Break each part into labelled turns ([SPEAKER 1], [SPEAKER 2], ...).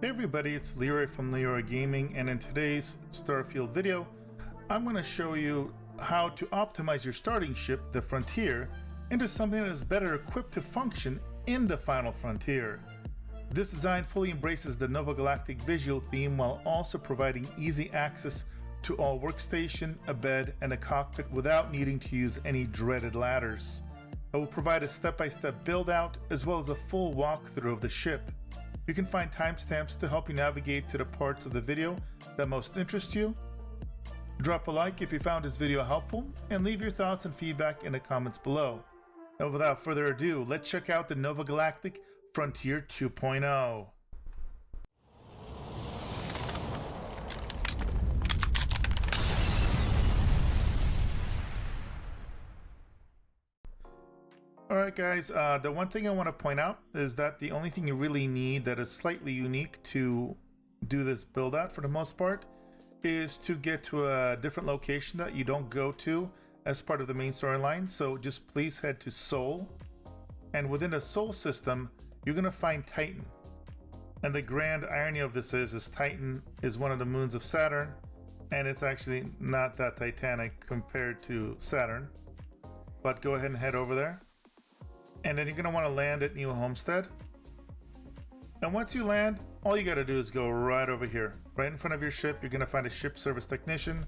[SPEAKER 1] Hey everybody, it's Leroy from Leroy Gaming, and in today's Starfield video, I'm going to show you how to optimize your starting ship, the Frontier, into something that is better equipped to function in the final frontier. This design fully embraces the Nova Galactic visual theme while also providing easy access to all workstation, a bed, and a cockpit without needing to use any dreaded ladders. I will provide a step-by-step build out as well as a full walkthrough of the ship. You can find timestamps to help you navigate to the parts of the video that most interest you. Drop a like if you found this video helpful, and leave your thoughts and feedback in the comments below. Now without further ado, let's check out the Nova Galactic Frontier 2.0. Alright guys, the one thing I want to point out is that the only thing you really need that is slightly unique to do this build out for the most part is to get to a different location that you don't go to as part of the main storyline. So just please head to Sol, and within the Sol system you're going to find Titan. And the grand irony of this is Titan is one of the moons of Saturn, and it's actually not that titanic compared to Saturn. But go ahead and head over there. And then you're going to want to land at New Homestead. And once you land, all you got to do is go right over here. Right in front of your ship, you're going to find a ship service technician.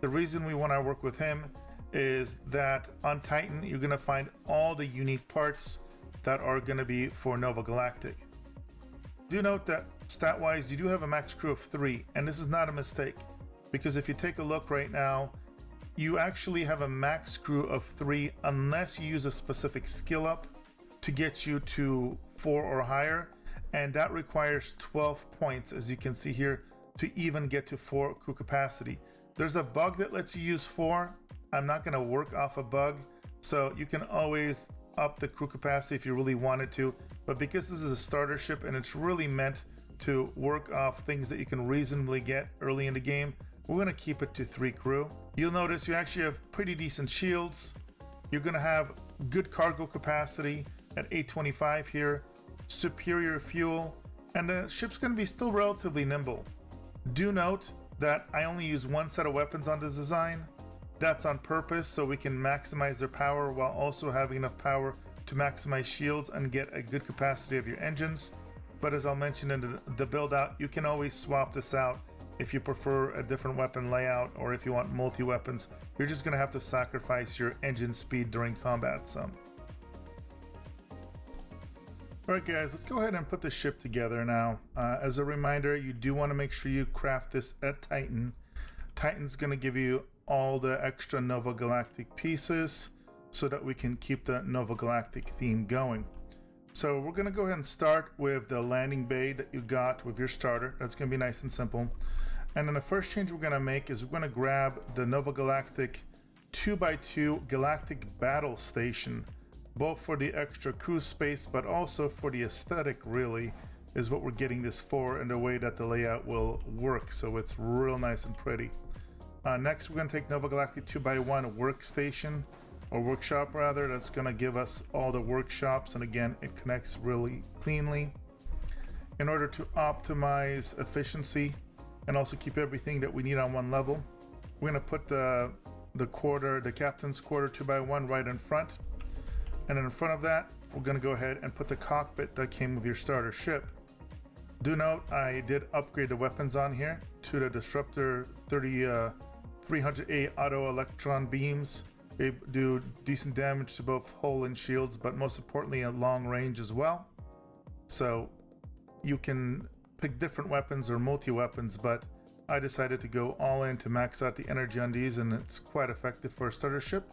[SPEAKER 1] The reason we want to work with him is that on Titan, you're going to find all the unique parts that are going to be for Nova Galactic. Do note that stat-wise, you do have a max crew of 3, and this is not a mistake. Because if you take a look right now, you actually have a max crew of 3 unless you use a specific skill up to get you to 4 or higher, and that requires 12 points, as you can see here, to even get to 4 crew capacity. There's a bug that lets you use 4. I'm not going to work off a bug, so you can always up the crew capacity if you really wanted to, but because this is a starter ship and it's really meant to work off things that you can reasonably get early in the game, we're going to keep it to 3 crew. You'll notice you actually have pretty decent shields. You're going to have good cargo capacity at 825 here, superior fuel, and the ship's going to be still relatively nimble. Do note that I only use 1 set of weapons on this design. That's on purpose so we can maximize their power while also having enough power to maximize shields and get a good capacity of your engines. But as I'll mention in the build out, you can always swap this out if you prefer a different weapon layout, or if you want multi-weapons. You're just going to have to sacrifice your engine speed during combat some. Alright guys, let's go ahead and put the ship together now. As a reminder, you do want to make sure you craft this at Titan. Titan's going to give you all the extra Nova Galactic pieces so that we can keep the Nova Galactic theme going. So we're going to go ahead and start with the landing bay that you got with your starter. That's going to be nice and simple. And then the first change we're going to make is we're going to grab the Nova Galactic 2x2 Galactic Battle Station, both for the extra crew space but also for the aesthetic, really, is what we're getting this for, and the way that the layout will work, so it's real nice and pretty. Next we're going to take Nova Galactic 2x1 Workstation, or workshop rather. That's going to give us all the workshops, and again it connects really cleanly. In order to optimize efficiency and also keep everything that we need on one level, we're going to put the captain's quarter 2x1 right in front, and then in front of that we're going to go ahead and put the cockpit that came with your starter ship. Do note I did upgrade the weapons on here to the Disruptor 300A auto electron beams. They do decent damage to both hull and shields, but most importantly at long range as well. So you can pick different weapons or multi-weapons, but I decided to go all in to max out the energy on these, and it's quite effective for a starter ship,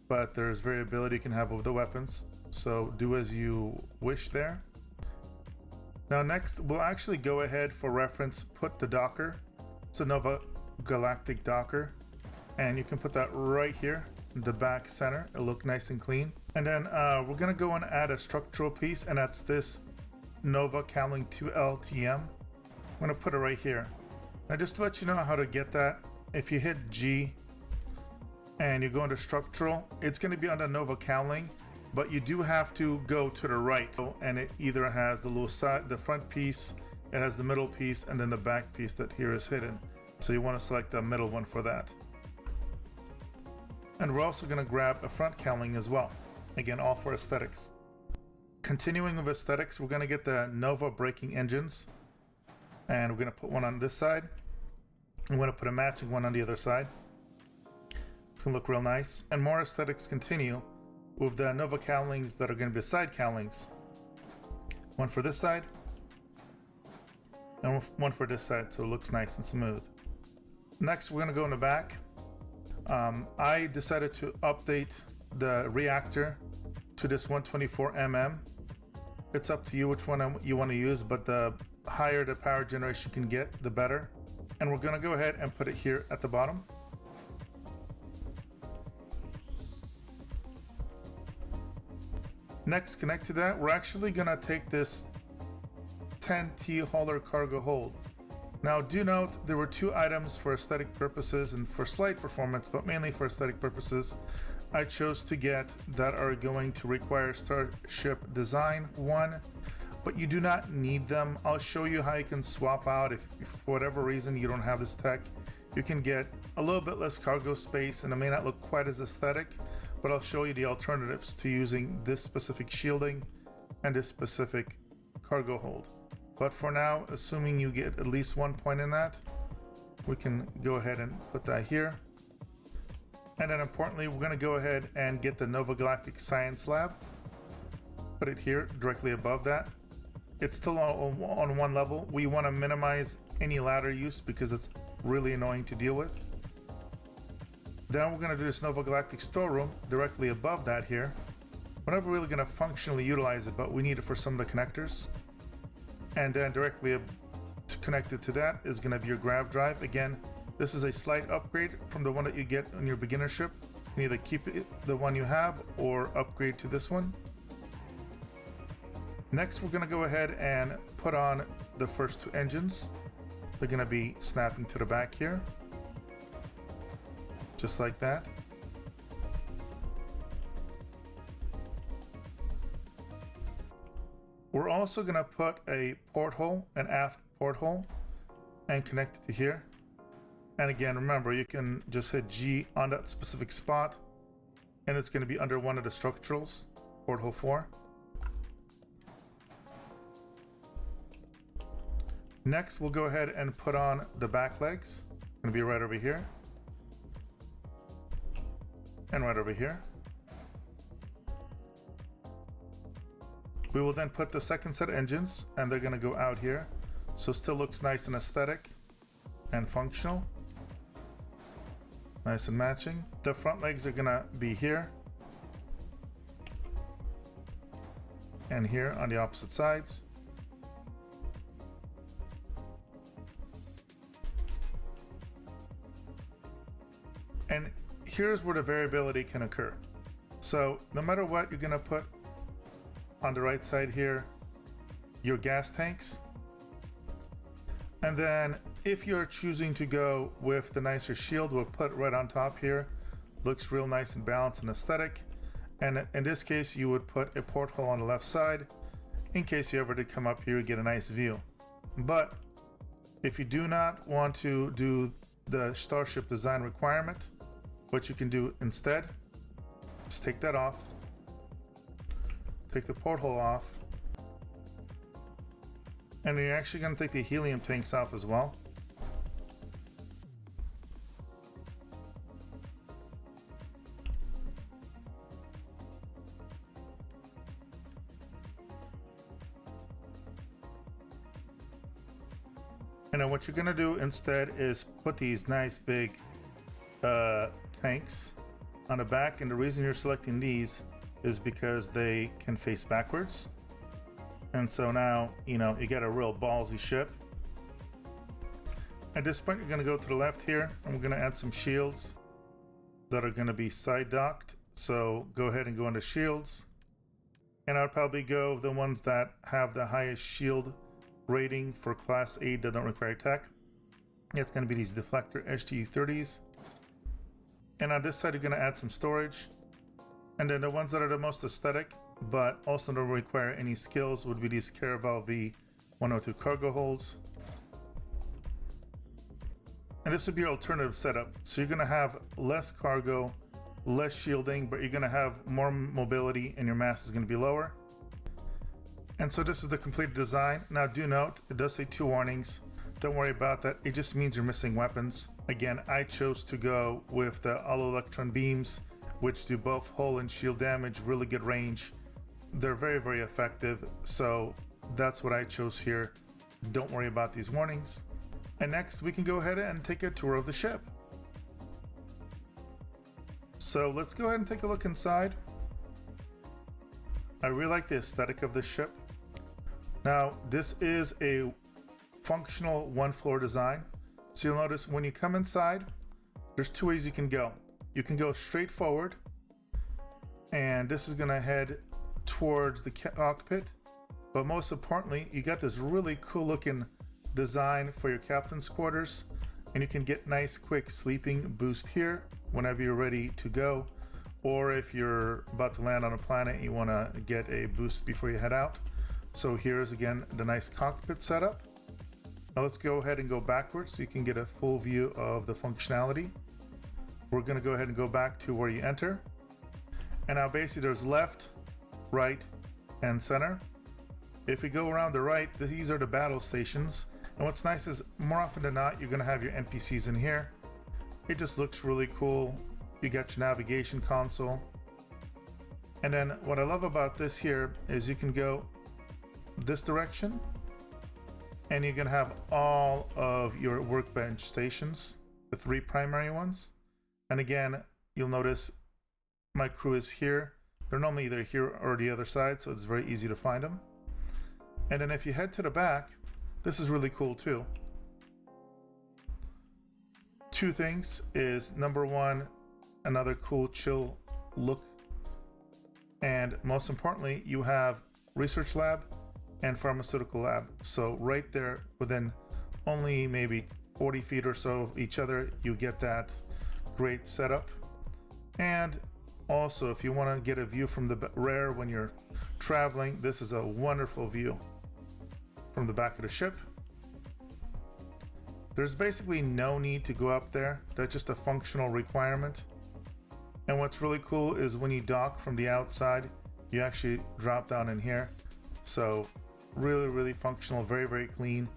[SPEAKER 1] but there's variability you can have with the weapons, so do as you wish there. Now next we'll actually go ahead, for reference, put the docker. It's a Nova Galactic docker, and you can put that right here in the back center. It'll look nice and clean. And then we're gonna go and add a structural piece, and that's this Nova Cowling 2 LTM. I'm gonna put it right here. Now just to let you know how to get that, if you hit G and you go into structural, it's going to be under Nova Cowling, but you do have to go to the right, and it either has the little side, the front piece it has the middle piece and then the back piece that here is hidden. So you want to select the middle one for that. And we're also going to grab a front cowling as well. Again, all for aesthetics. Continuing with aesthetics, we're going to get the Nova braking engines. And we're going to put one on this side. I'm going to put a matching one on the other side. It's going to look real nice. And more aesthetics continue with the Nova cowlings that are going to be side cowlings. One for this side. And one for this side, so it looks nice and smooth. Next, we're going to go in the back. I decided to update the reactor to this 124mm. It's up to you which one you want to use, but the higher the power generation can get, the better. And we're going to go ahead and put it here at the bottom. Next, connect to that. We're actually going to take this 10T hauler cargo hold. Now do note there were two items for aesthetic purposes and for slight performance, but mainly for aesthetic purposes, I chose to get that are going to require Starship design 1, but you do not need them. I'll show you how you can swap out if for whatever reason you don't have this tech. You can get a little bit less cargo space and it may not look quite as aesthetic, but I'll show you the alternatives to using this specific shielding and this specific cargo hold. But for now, assuming you get at least 1 point in that, we can go ahead and put that here. And then importantly, we're going to go ahead and get the Nova Galactic Science Lab. Put it here directly above that. It's still on one level. We want to minimize any ladder use because it's really annoying to deal with. Then we're going to do this Nova Galactic storeroom directly above that here. We're not really going to functionally utilize it, but we need it for some of the connectors. And then directly connected to that is going to be your grav drive. Again, this is a slight upgrade from the one that you get on your beginner ship. You can either keep it, the one you have or upgrade to this one. Next, we're going to go ahead and put on the first two engines. They're going to be snapping to the back here. Just like that. We're also going to put a porthole, an aft porthole, and connect it to here. And again, remember, you can just hit G on that specific spot, and it's going to be under one of the structurals, porthole 4. Next, we'll go ahead and put on the back legs. Going to be right over here. And right over here. We will then put the second set of engines, and they're going to go out here. So still looks nice and aesthetic and functional. Nice and matching. The front legs are going to be here. And here on the opposite sides. And here's where the variability can occur. So no matter what, you're going to put on the right side here your gas tanks. And then if you're choosing to go with the nicer shield, we'll put right on top here. Looks real nice and balanced and aesthetic. And in this case, you would put a porthole on the left side in case you ever did come up here and get a nice view. But if you do not want to do the Starship design requirement, what you can do instead, just take that off. Take the porthole off. And you're actually going to take the helium tanks off as well. And then what you're going to do instead is put these nice big tanks on the back. And the reason you're selecting these is because they can face backwards. And so now, you know, you get a real ballsy ship. At this point, you're going to go to the left here, and we're going to add some shields that are going to be side docked. So go ahead and go into shields. And I'd probably go the ones that have the highest shield rating for class 8 that don't require tech. It's going to be these deflector HT30s. And on this side, you're going to add some storage. And then the ones that are the most aesthetic, but also don't require any skills, would be these Caravel V 1 or 2 cargo holds. And this would be your alternative setup. So you're going to have less cargo, less shielding, but you're going to have more mobility and your mass is going to be lower. And so this is the completed design. Now do note, it does say 2 warnings. Don't worry about that. It just means you're missing weapons. Again, I chose to go with the all electron beams, which do both hull and shield damage, really good range. They're very, very effective. So that's what I chose here. Don't worry about these warnings. And next we can go ahead and take a tour of the ship. So let's go ahead and take a look inside. I really like the aesthetic of this ship. Now this is a functional 1 floor design. So you'll notice when you come inside, there's 2 ways you can go. You can go straight forward, and this is gonna head towards the cockpit. But most importantly, you got this really cool looking design for your captain's quarters, and you can get nice quick sleeping boost here whenever you're ready to go, or if you're about to land on a planet and you want to get a boost before you head out. So here's again the nice cockpit setup. Now let's go ahead and go backwards so you can get a full view of the functionality. We're going to go ahead and go back to where you enter, and now basically there's left, right, and center. If we go around the right, these are the battle stations. And what's nice is more often than not, you're going to have your NPCs in here. It just looks really cool. You got your navigation console. And then what I love about this here is you can go this direction, and you're going to have all of your workbench stations, the 3 primary ones. And again, you'll notice my crew is here. They're normally either here or the other side, so it's very easy to find them. And then if you head to the back, this is really cool too. 2 things is, number 1, another cool chill look, and most importantly, you have research lab and pharmaceutical lab. So right there within only maybe 40 feet or so of each other, you get that great setup. And also, if you want to get a view from the rear when you're traveling, this is a wonderful view from the back of the ship. There's basically no need to go up there. That's just a functional requirement. And what's really cool is when you dock from the outside, you actually drop down in here. So really, really functional, very, very clean.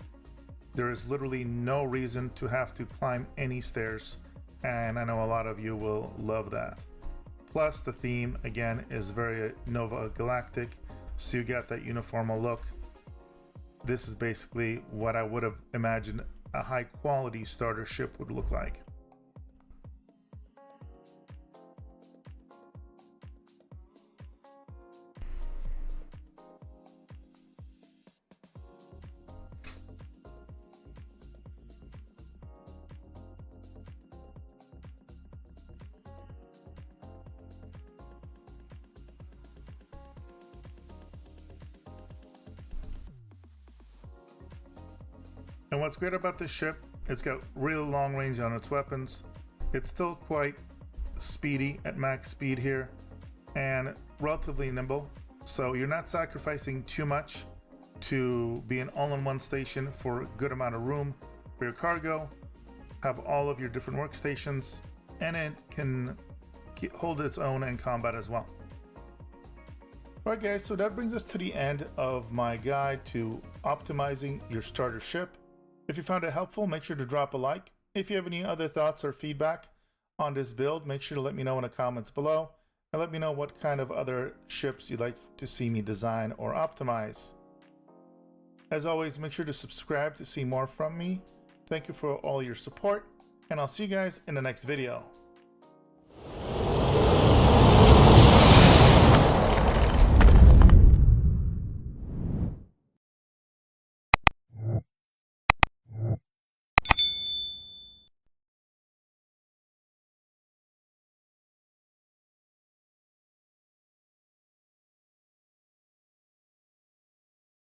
[SPEAKER 1] There is literally no reason to have to climb any stairs, and I know a lot of you will love that. Plus the theme again is very Nova Galactic, so you got that uniformal look. This is basically what I would have imagined a high quality starter ship would look like. And what's great about this ship, it's got really long range on its weapons. It's still quite speedy at max speed here, and relatively nimble. So you're not sacrificing too much to be an all-in-one station for a good amount of room for your cargo, have all of your different workstations, and it can hold its own in combat as well. Alright guys, so that brings us to the end of my guide to optimizing your starter ship. If you found it helpful, make sure to drop a like. If you have any other thoughts or feedback on this build, make sure to let me know in the comments below, and let me know what kind of other ships you'd like to see me design or optimize. As always, make sure to subscribe to see more from me. Thank you for all your support, and I'll see you guys in the next video.